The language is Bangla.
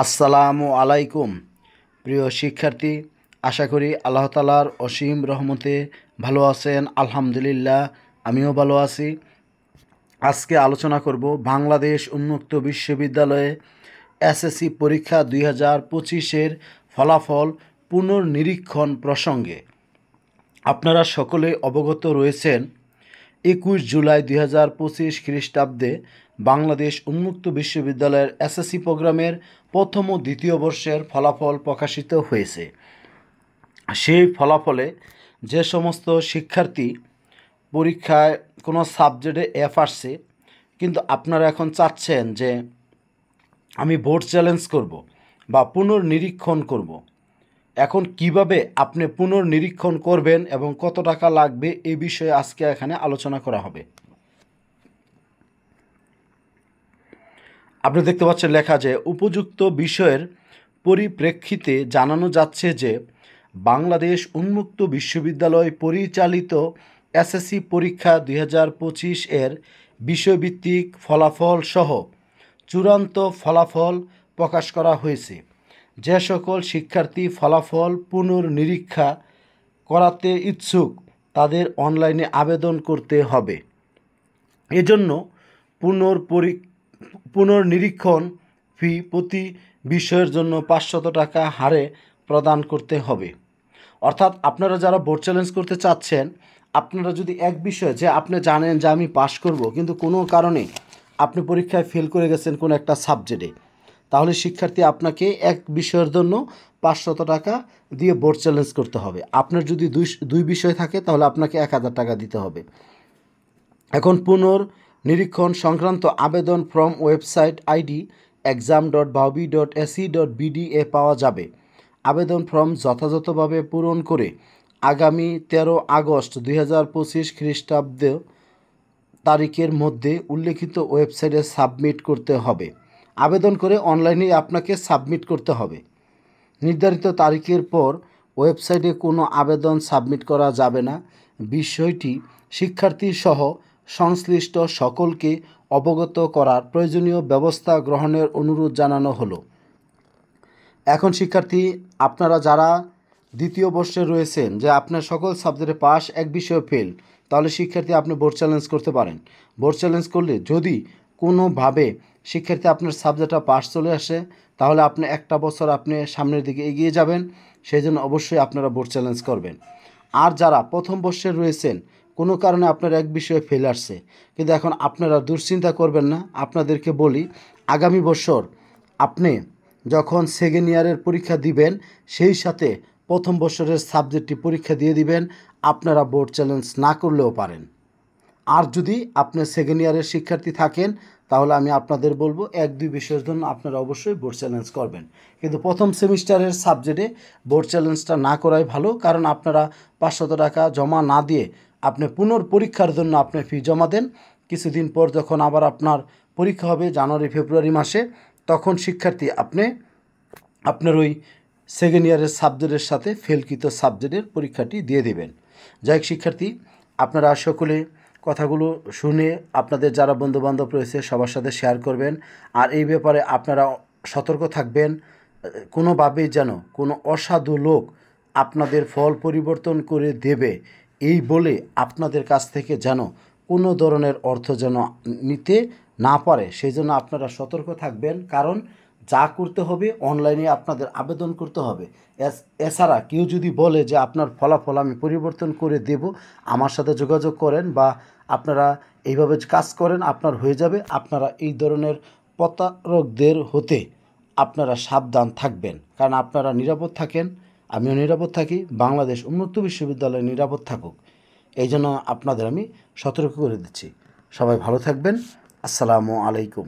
আসসালামু আলাইকুম প্রিয় শিক্ষার্থী, আশা করি আল্লাহ তাআলার অসীম রহমতে ভালো আছেন। আলহামদুলিল্লাহ, আমিও ভালো আছি। আজকে আলোচনা করব বাংলাদেশ উন্মুক্ত বিশ্ববিদ্যালয়ে এসএসসি পরীক্ষা 2025-এর ফলাফল পুনর্নিরীক্ষণ প্রসঙ্গে। আপনারা সকলে অবগত রয়েছেন 21 জুলাই 2025 খ্রিস্টাব্দে বাংলাদেশ উন্মুক্ত বিশ্ববিদ্যালয়ের এসএসসি প্রোগ্রামের প্রথম ও দ্বিতীয় বর্ষের ফলাফল প্রকাশিত হয়েছে। সেই ফলাফলে যে সমস্ত শিক্ষার্থী পরীক্ষায় কোনো সাবজেক্টে এফ আসছে, কিন্তু আপনারা এখন চাচ্ছেন যে আমি বোর্ড চ্যালেঞ্জ করব বা পুনর্নিরীক্ষণ করব, এখন কিভাবে আপনি পুনর্নিরীক্ষণ করবেন এবং কত টাকা লাগবে এই বিষয়ে আজকে এখানে আলোচনা করা হবে। আপনি দেখতে পাচ্ছেন লেখা যে উপযুক্ত বিষয়ের পরিপ্রেক্ষিতে জানানো যাচ্ছে যে বাংলাদেশ উন্মুক্ত বিশ্ববিদ্যালয় পরিচালিত এসএসসি পরীক্ষা 2025 এর বিষয়ভিত্তিক ফলাফল সহ চূড়ান্ত ফলাফল প্রকাশ করা হয়েছে। যে সকল শিক্ষার্থী ফলাফল পুনর্নিরীক্ষা করাতে ইচ্ছুক তাদের অনলাইনে আবেদন করতে হবে। এজন্য পুনর্নিরীক্ষণ ফি প্রতি বিষয়ের জন্য 500 টাকা হারে প্রদান করতে হবে। অর্থাৎ আপনারা যারা বোর্ড চ্যালেঞ্জ করতে চাচ্ছেন, আপনারা যদি এক বিষয় যে আপনি জানেন যে আমি পাশ করব, কিন্তু কোনো কারণে আপনি পরীক্ষায় ফেল করে গেছেন কোনো একটা সাবজেক্টে, তাহলে শিক্ষার্থী আপনাকে এক বিষয়ের জন্য 500 টাকা দিয়ে বোর্ড চ্যালেঞ্জ করতে হবে। আপনার যদি দুই বিষয় থাকে তাহলে আপনাকে 1000 টাকা দিতে হবে। এখন পুনর্নিরীক্ষণ সংক্রান্ত আবেদন ফর্ম ওয়েবসাইট আইডি exam.baobi.ac.bd এ পাওয়া যাবে। আবেদন ফর্ম যথাযথভাবে পূরণ করে আগামী 13 আগস্ট 2025 খ্রিস্টাব্দ তারিখের মধ্যে উল্লেখিত ওয়েবসাইটে সাবমিট করতে হবে। আবেদন করে অনলাইনে আপনাকে সাবমিট করতে হবে। নির্ধারিত তারিখের পর ওয়েবসাইটে কোনো আবেদন সাবমিট করা যাবে না। বিষয়টি শিক্ষার্থী সহ সংশ্লিষ্ট সকলকে অবগত করার প্রয়োজনীয় ব্যবস্থা গ্রহণের অনুরোধ জানানো হলো। এখন শিক্ষার্থী, আপনারা যারা দ্বিতীয় বর্ষে রয়েছেন, যে আপনার সকল সাবজেক্টে পাস, এক বিষয়ে ফেল, তাহলে শিক্ষার্থী আপনি বোর্ড চ্যালেঞ্জ করতে পারেন। বোর্ড চ্যালেঞ্জ করলে যদি কোনোভাবে শিক্ষার্থী আপনার সাবজেক্টটা পাস চলে আসে, তাহলে আপনি একটা বছর আপনি সামনের দিকে এগিয়ে যাবেন। সেই জন্য অবশ্যই আপনারা বোর্ড চ্যালেঞ্জ করবেন। আর যারা প্রথম বর্ষে রয়েছেন, কোনো কারণে আপনার এক বিষয়ে ফেল আসছে, কিন্তু এখন আপনারা দুশ্চিন্তা করবেন না। আপনাদেরকে বলি, আগামী বছর আপনি যখন সেকেন্ড ইয়ারের পরীক্ষা দিবেন, সেই সাথে প্রথম বছরের সাবজেক্টটি পরীক্ষা দিয়ে দিবেন। আপনারা বোর্ড চ্যালেঞ্জ না করলেও পারেন। আর যদি আপনি সেকেন্ড ইয়ারের শিক্ষার্থী থাকেন, তাহলে আমি আপনাদের বলবো 1-2 বিষয়ের জন্য আপনারা অবশ্যই বোর্ড চ্যালেঞ্জ করবেন, কিন্তু প্রথম সেমিস্টারের সাবজেক্টে বোর্ড চ্যালেঞ্জটা না করাই ভালো। কারণ আপনারা 500 টাকা জমা না দিয়ে আপনি পুনর্পরীক্ষার জন্য আপনি ফি জমা দেন। কিছুদিন পর যখন আবার আপনার পরীক্ষা হবে জানুয়ারি ফেব্রুয়ারি মাসে, তখন শিক্ষার্থী আপনি আপনার ওই সেকেন্ড ইয়ারের সাবজেক্টের সাথে ফেলকৃত সাবজেক্টের পরীক্ষাটি দিয়ে দেবেন। যাই হোক শিক্ষার্থী, আপনারা সকলে কথাগুলো শুনে আপনাদের যারা বন্ধুবান্ধব রয়েছে সবার সাথে শেয়ার করবেন। আর এই ব্যাপারে আপনারা সতর্ক থাকবেন, কোনোভাবেই যেন কোনো অসাধু লোক আপনাদের ফল পরিবর্তন করে দেবে এই বলে আপনাদের কাছ থেকে যেন কোনো ধরনের অর্থ যেন নিতে না পারে, সেই জন্য আপনারা সতর্ক থাকবেন। কারণ যা করতে হবে অনলাইনে আপনাদের আবেদন করতে হবে। এছাড়া কেউ যদি বলে যে আপনার ফলাফল আমি পরিবর্তন করে দেব, আমার সাথে যোগাযোগ করেন বা আপনারা এইভাবে কাজ করেন, আপনার হয়ে যাবে। আপনারা এই ধরনের প্রতারকদের হতে আপনারা সাবধান থাকবেন। কারণ আপনারা নিরাপদ থাকেন, আমিও নিরাপদ থাকি, বাংলাদেশ উন্মুক্ত বিশ্ববিদ্যালয় নিরাপদ থাকুক, এই জন্য আপনাদের আমি সতর্ক করে দিচ্ছি। সবাই ভালো থাকবেন। আসসালামু আলাইকুম।